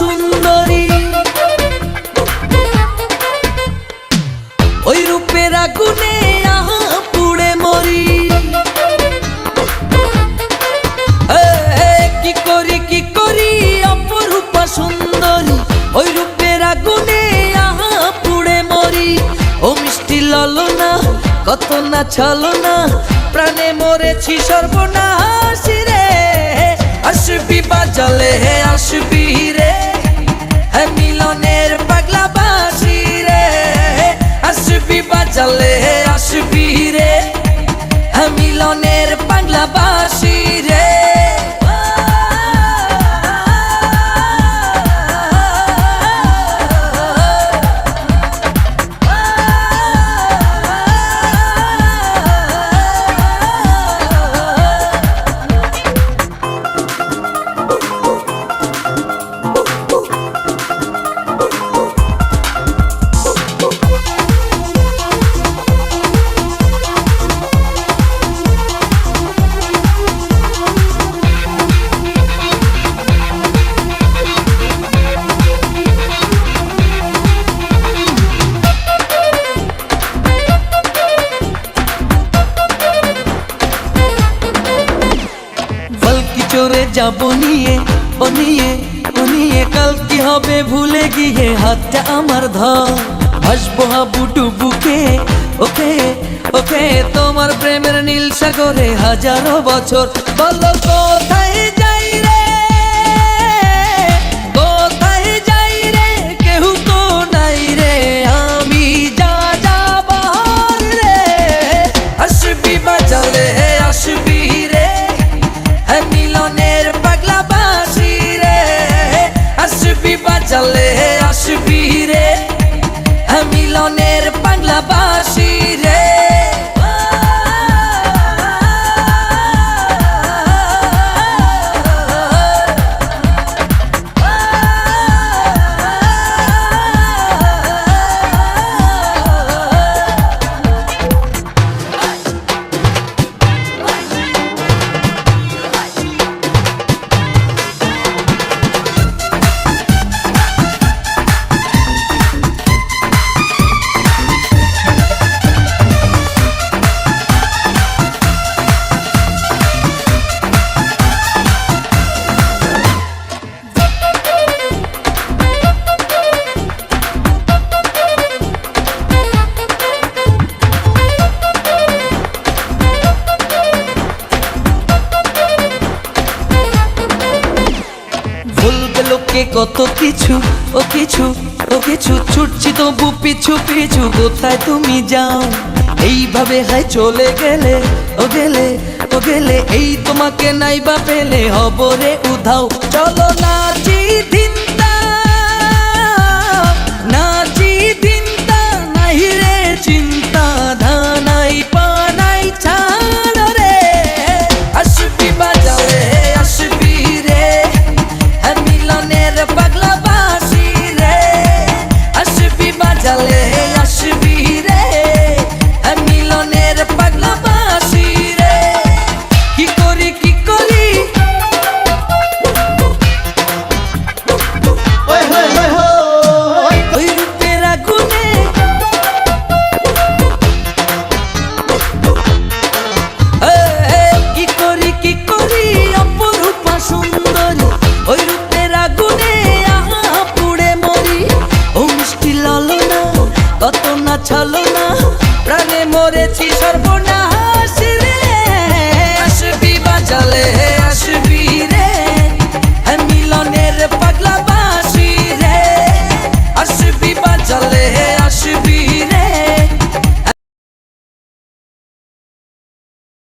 সুন্দরী, ওই রূপের আগুনে আহা পুড়ে মরি। কি করি অপরূপা সুন্দরী, ওই রূপের আগুনে আহা পুড়ে মরি। ও মিষ্টি ললনা কত না ছলনা, প্রাণে মরেছি সর্বনাশ রে। আসবি বাজালে হে আসবি রে, হে মিলনের পাগলা বাঁশি রে। আসবি বাজালে হে আসবি রে, হে মিলনের পাগলা বাঁশি রে। চোরে যাবো নিয়ে ও নিয়ে ও নিয়ে, কাল কি হবে ভুলে গিয়ে হাতটা আমার ধর। হাসবো হাবুডু বুকে ওকে ওকে, তোমার প্রেমের নীল সাগরে হাজারো বছর। বলো কোথায় যাই রে, কোথায় যাই রে, কেউ তো নাই রে, আমি যা যাবার রে। আসবি বাজালে আসবি রে, মিলনের পাগলা বাঁশি রে। আসবি বাজালে আসবি রে, মিলনের পাগলা বাঁশি রে। লোকে কত কিছু ও কিছু ও কিছু, ছুটছি তবু পিছু পিছু। কোথায় তুমি যাও এইভাবে হাই চলে গেলে ও গেলে ও গেলে, এই তোমাকে নাইবা পেলে হব রে উধাও। চলো নাচি দিনটা নাচি দিনটা, নাই রে চিন্তা ধানাই পানাই ছাড় রে। আসবি বাজালে আসবি রে, মিলনের পাগলা বাঁশি রে। আসবি বাজালে আসবি রে, মিলনের পাগলা বাঁশি রে। কি করি ওই রূপের আগুনে কি করি অপরূপা সুন্দরী, ওই রূপের আগুনে আহা পুড়ে মরি। ও মিষ্টি ললনা কত না ছলনা, প্রাণে মরেছি সর্বনাশ।